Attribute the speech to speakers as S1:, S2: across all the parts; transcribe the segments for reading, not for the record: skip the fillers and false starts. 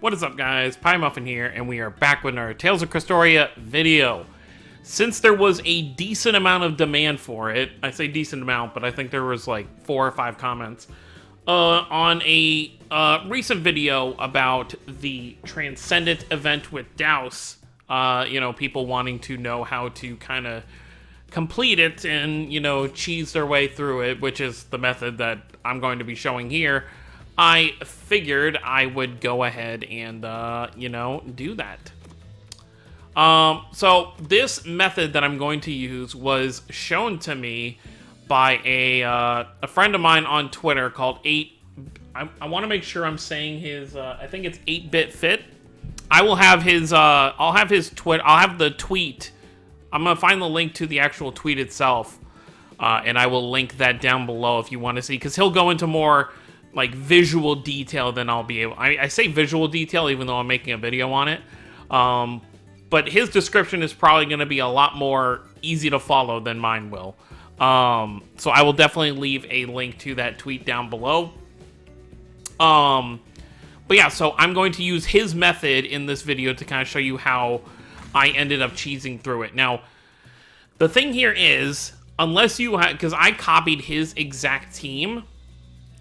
S1: What is up, guys? Pie Muffin here, and we are back with our Tales of Crestoria video. Since there was a decent amount of demand for it, I say decent amount, but I think there was like 4 or 5 comments on a recent video about the Transcendent event with Douse. You know, people wanting to know how to kind of complete it and, you know, cheese their way through it, which is the method that I'm going to be showing here. I figured I would go ahead and, you know, do that. So this method that I'm going to use was shown to me by a friend of mine on Twitter called I want to make sure I'm saying his, I think it's 8-Bit Fit. I will have his, I'll have the tweet. I'm going to find the link to the actual tweet itself, and I will link that down below if you want to see, because he'll go into more like visual detail than I'll be able. I say visual detail even though I'm making a video on it. But his description is probably going to be a lot more easy to follow than mine will. So I will definitely leave a link to that tweet down below. But yeah, so I'm going to use his method in this video to kind of show you how I ended up cheesing through it. Now, the thing here is, unless you have, because I copied his exact team,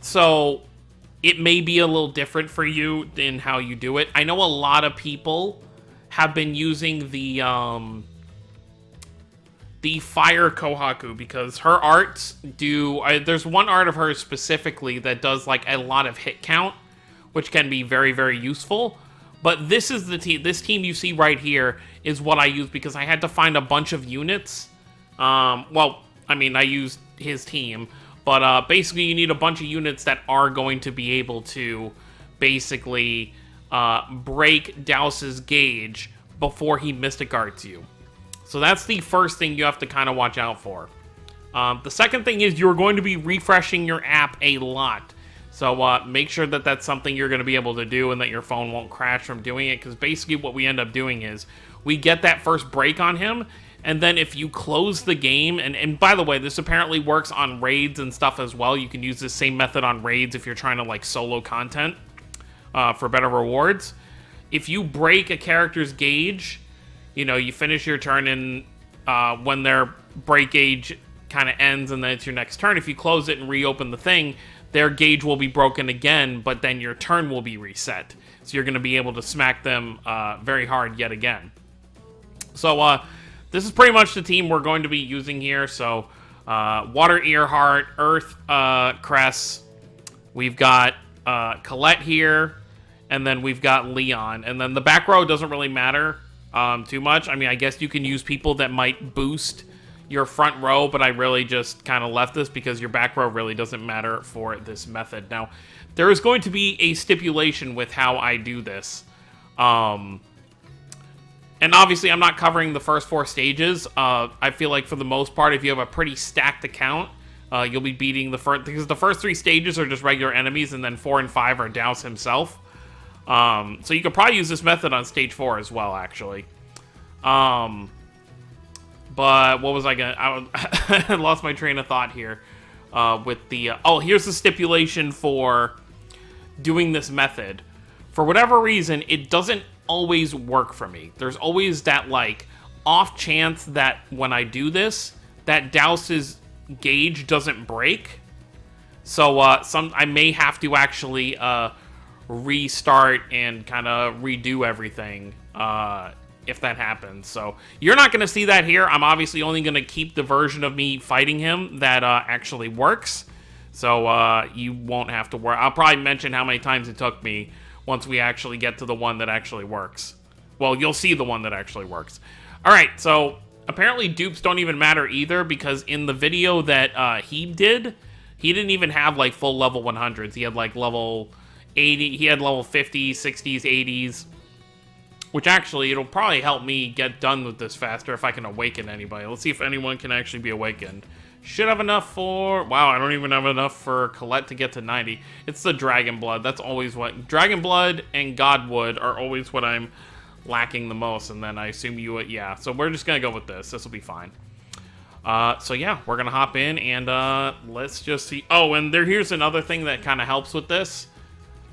S1: so it may be a little different for you in how you do it. I know a lot of people have been using the Fire Kohaku because her arts do... there's one art of hers specifically that does like a lot of hit count, which can be very, very useful. But this is the team. This team you see right here is what I use because I had to find a bunch of units. Well, I mean, I used his team. But basically, you need a bunch of units that are going to be able to basically break Douse's gauge before he Mystic Arts you. So that's the first thing you have to kind of watch out for. The second thing is you're going to be refreshing your app a lot. So make sure that that's something you're going to be able to do and that your phone won't crash from doing it. Because basically what we end up doing is we get that first break on him. And then if you close the game, and by the way, this apparently works on raids and stuff as well. You can use this same method on raids if you're trying to like solo content for better rewards. If you break a character's gauge, you know, you finish your turn and when their break gauge kind of ends and then it's your next turn, if you close it and reopen the thing, their gauge will be broken again, but then your turn will be reset. So you're going to be able to smack them very hard yet again. So, this is pretty much the team we're going to be using here. So, Water Earheart, Earth Cress, we've got Colette here, and then we've got Leon. And then the back row doesn't really matter too much. I mean, I guess you can use people that might boost your front row, but I really just kind of left this because your back row really doesn't matter for this method. Now, there is going to be a stipulation with how I do this. And obviously, I'm not covering the first 4 stages. I feel like for the most part, if you have a pretty stacked account, you'll be beating the first... Because the first 3 stages are just regular enemies, and then 4 and 5 are Douse himself. So you could probably use this method on stage 4 as well, actually. But what was I gonna... I lost my train of thought here with the... oh, here's the stipulation for doing this method. For whatever reason, it doesn't always work for me. There's always that like off chance that when I do this, that Douse's gauge doesn't break. So I may have to actually restart and kind of redo everything if that happens. So you're not going to see that here. I'm obviously only going to keep the version of me fighting him that actually works. So you won't have to worry. I'll probably mention how many times it took me once we actually get to the one that actually works. Well, you'll see the one that actually works. All right, so apparently dupes don't even matter either because in the video that he didn't even have like full level 100s. He had like level 80, he had level 50s, 60s, 80s, which actually it'll probably help me get done with this faster if I can awaken anybody. Let's see if anyone can actually be awakened. Should have enough for... wow, I don't even have enough for Colette to get to 90. It's the Dragon Blood. That's always what... Dragon Blood and Godwood are always what I'm lacking the most. And then I assume you... yeah, so we're just going to go with this. This will be fine. So yeah, we're going to hop in and let's just see... oh, and here's another thing that kind of helps with this.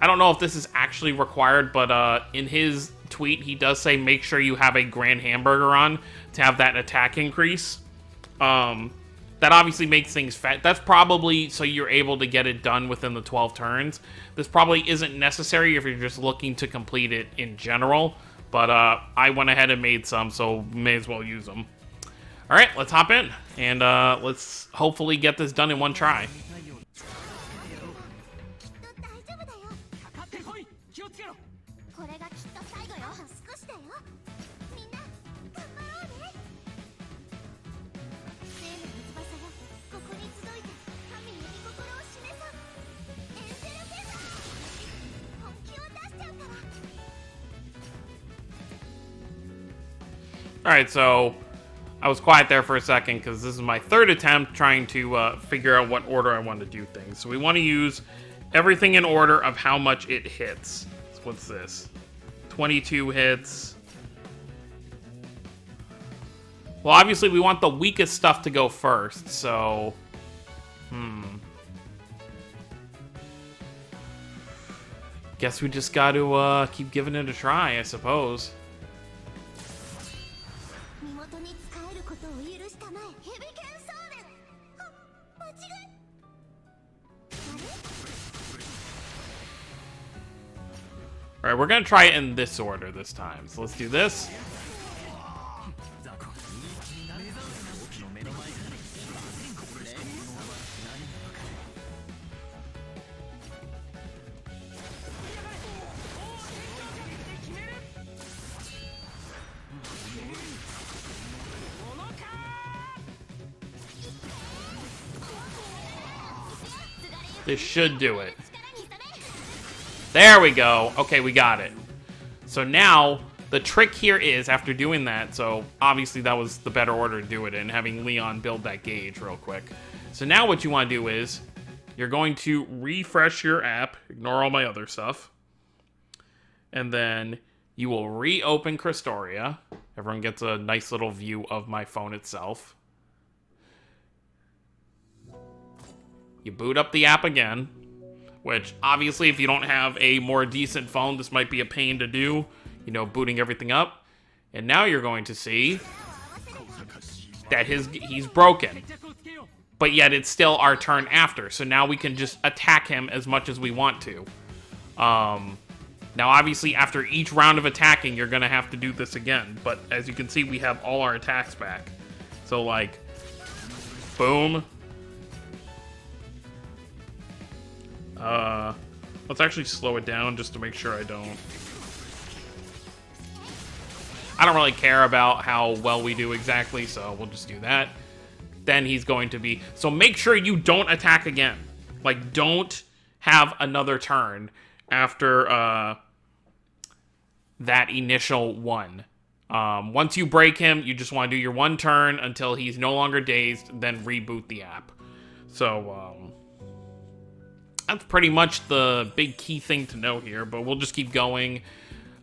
S1: I don't know if this is actually required, but in his tweet, he does say make sure you have a Grand Hamburger on to have that attack increase. That obviously makes things fat. That's probably so you're able to get it done within the 12 turns. This probably isn't necessary if you're just looking to complete it in general, but I went ahead and made some, so may as well use them. All right, let's hop in, and let's hopefully get this done in one try. Alright, so I was quiet there for a second because this is my third attempt trying to figure out what order I want to do things. So we want to use everything in order of how much it hits. So what's this? 22 hits. Well, obviously we want the weakest stuff to go first, so... Guess we just got to keep giving it a try, I suppose. Alright, we're gonna try it in this order this time. So let's do this. This should do it. There we go. Okay, we got it. So now, the trick here is, after doing that, so obviously that was the better order to do it in, having Leon build that gauge real quick. So now what you want to do is, you're going to refresh your app, ignore all my other stuff, and then you will reopen Crestoria. Everyone gets a nice little view of my phone itself. You boot up the app again, which obviously if you don't have a more decent phone, this might be a pain to do, you know, booting everything up. And now you're going to see that he's broken. But yet it's still our turn after, so now we can just attack him as much as we want to. Now obviously after each round of attacking, you're going to have to do this again. But as you can see, we have all our attacks back. So like, boom. Let's actually slow it down just to make sure I don't really care about how well we do exactly, so we'll just do that. Then he's going to be... So make sure you don't attack again. Like, don't have another turn after that initial one. Once you break him, you just want to do your one turn until he's no longer dazed, then reboot the app. So, that's pretty much the big key thing to know here, but we'll just keep going.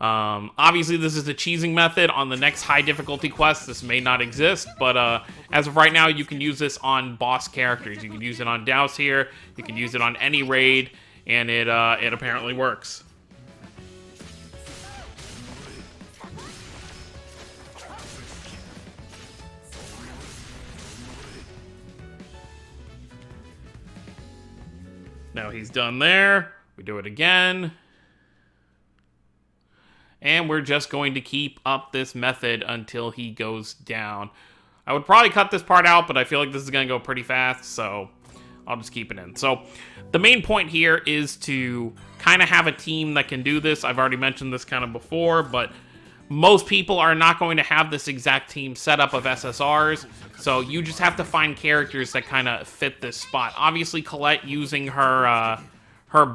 S1: Obviously, this is the cheesing method. On the next high difficulty quest, this may not exist, but as of right now, you can use this on boss characters. You can use it on Douse here, you can use it on any raid, and it apparently works. Now he's done there. We do it again. And we're just going to keep up this method until he goes down. I would probably cut this part out, but I feel like this is going to go pretty fast, so I'll just keep it in. So the main point here is to kind of have a team that can do this. I've already mentioned this kind of before, but most people are not going to have this exact team setup of SSRs, so you just have to find characters that kind of fit this spot. Obviously, Colette using her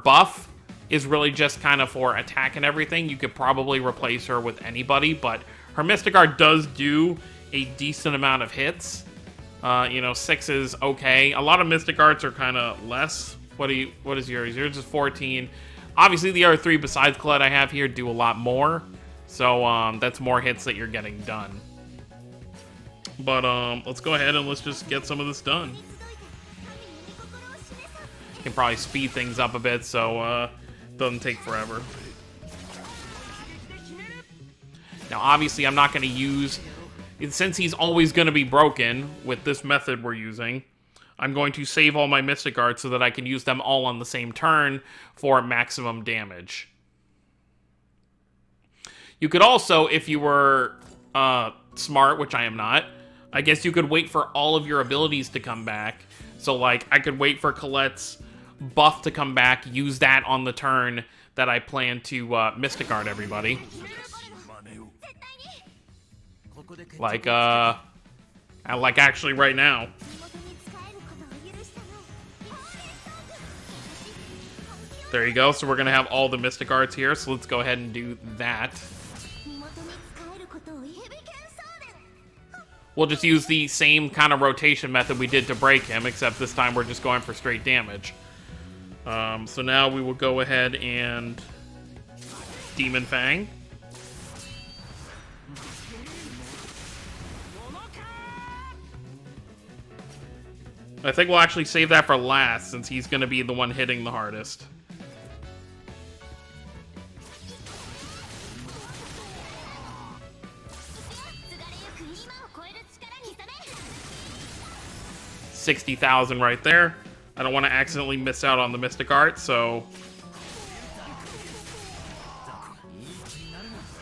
S1: buff is really just kind of for attack and everything. You could probably replace her with anybody, but her Mystic Art does do a decent amount of hits. You know, 6 is okay. A lot of Mystic Arts are kind of less. What is yours? Yours is 14. Obviously, the other 3 besides Colette I have here do a lot more. So, that's more hits that you're getting done. But, let's go ahead and let's just get some of this done. Can probably speed things up a bit, so, Doesn't take forever. Now, obviously, I'm not going to use... Since he's always going to be broken with this method we're using, I'm going to save all my Mystic Arts so that I can use them all on the same turn for maximum damage. You could also, if you were smart, which I am not, I guess you could wait for all of your abilities to come back. So, like, I could wait for Colette's buff to come back, use that on the turn that I plan to Mystic Art everybody. Like actually right now. There you go, so we're gonna have all the Mystic Arts here, so let's go ahead and do that. We'll just use the same kind of rotation method we did to break him, except this time we're just going for straight damage. So now we will go ahead and Demon Fang. I think we'll actually save that for last, since he's going to be the one hitting the hardest. $60,000 right there. I don't want to accidentally miss out on the Mystic Art, so...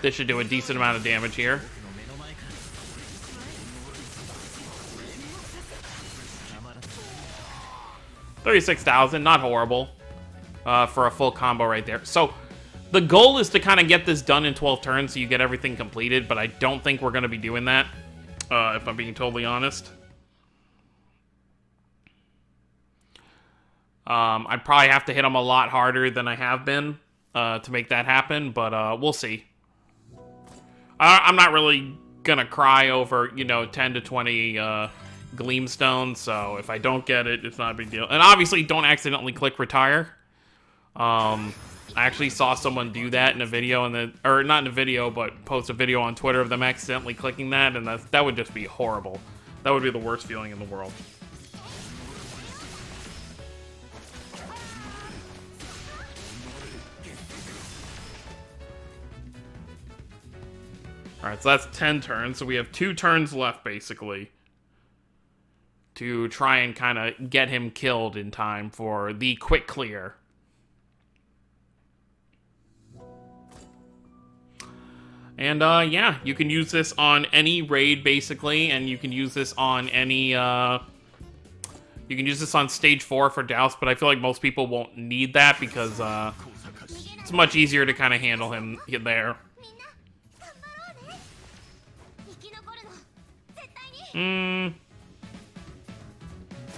S1: This should do a decent amount of damage here. $36,000, not horrible for a full combo right there. So the goal is to kind of get this done in 12 turns so you get everything completed, but I don't think we're going to be doing that, if I'm being totally honest. I'd probably have to hit him a lot harder than I have been to make that happen, but we'll see. I'm not really going to cry over, you know, 10 to 20... Gleamstone, so if I don't get it, it's not a big deal. And obviously, don't accidentally click retire. I actually saw someone do that in a video, or not in a video, but post a video on Twitter of them accidentally clicking that, and that would just be horrible. That would be the worst feeling in the world. Alright, so that's 10 turns, so we have 2 turns left, basically, to try and kind of get him killed in time for the quick clear. And, yeah, you can use this on any raid, basically, and you can use this on any, you can use this on stage 4 for Douse, but I feel like most people won't need that because, it's much easier to kind of handle him there.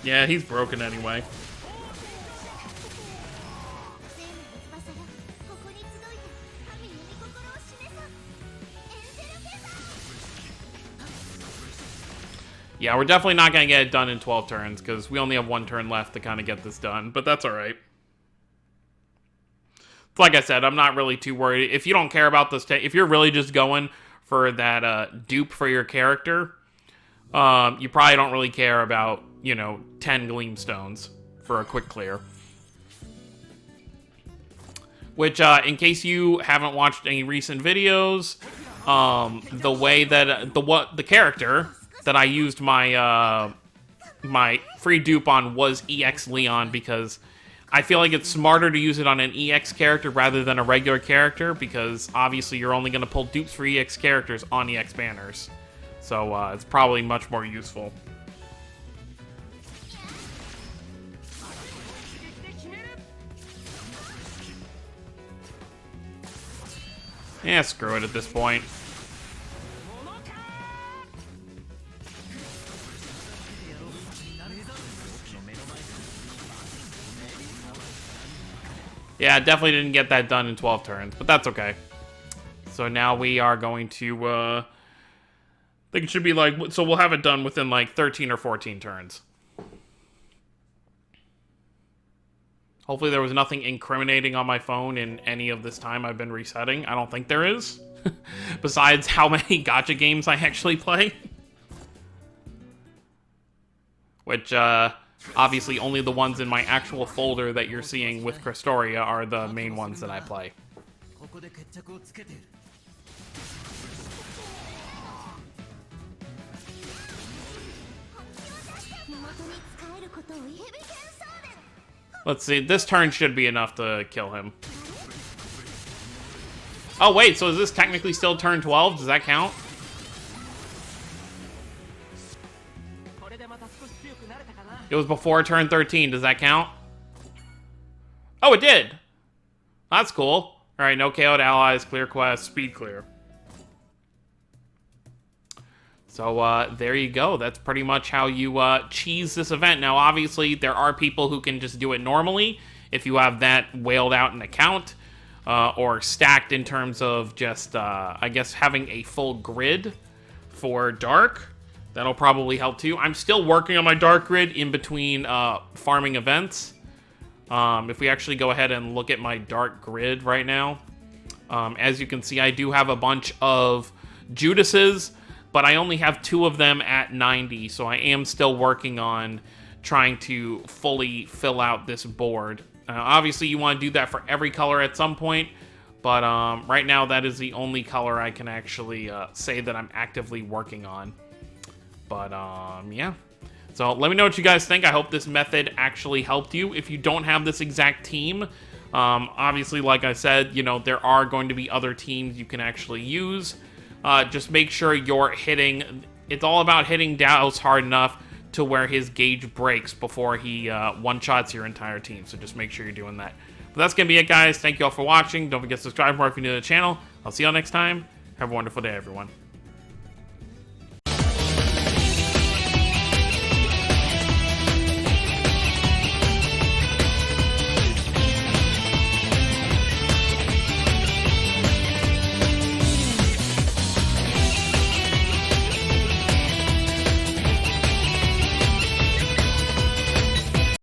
S1: Yeah, he's broken anyway. Yeah, we're definitely not going to get it done in 12 turns, because we only have 1 turn left to kind of get this done, but that's alright. Like I said, I'm not really too worried. If you don't care about this, if you're really just going for that dupe for your character, you probably don't really care about, you know, 10 Gleamstones for a quick clear. Which, in case you haven't watched any recent videos, the way that the character that I used my my free dupe on was EX Leon, because I feel like it's smarter to use it on an EX character rather than a regular character, because obviously you're only going to pull dupes for EX characters on EX banners. So it's probably much more useful. Yeah, screw it at this point. Yeah, definitely didn't get that done in 12 turns, but that's okay. So now we are going to, I think it should be like, so we'll have it done within like 13 or 14 turns. Hopefully there was nothing incriminating on my phone in any of this time I've been resetting. I don't think there is. Besides how many gacha games I actually play. Which, Obviously, only the ones in my actual folder that you're seeing with Crestoria are the main ones that I play. Let's see, this turn should be enough to kill him. Oh wait, so is this technically still turn 12? Does that count? It was before turn 13, does that count? Oh, it did! That's cool. Alright, no KO'd allies, clear quest, speed clear. So, there you go. That's pretty much how you cheese this event. Now, obviously, there are people who can just do it normally if you have that whaled out an account, or stacked in terms of just, I guess, having a full grid for Dark. That'll probably help too. I'm still working on my Dark grid in between farming events. If we actually go ahead and look at my Dark grid right now, as you can see, I do have a bunch of Judases, but I only have 2 of them at 90, so I am still working on trying to fully fill out this board. Obviously, you want to do that for every color at some point, but right now that is the only color I can actually say that I'm actively working on. But, yeah. So let me know what you guys think. I hope this method actually helped you. If you don't have this exact team, obviously, like I said, you know, there are going to be other teams you can actually use. Just make sure you're hitting... It's all about hitting Dallas hard enough to where his gauge breaks before he one-shots your entire team. So just make sure you're doing that. But that's going to be it, guys. Thank you all for watching. Don't forget to subscribe more if you're new to the channel. I'll see y'all next time. Have a wonderful day, everyone.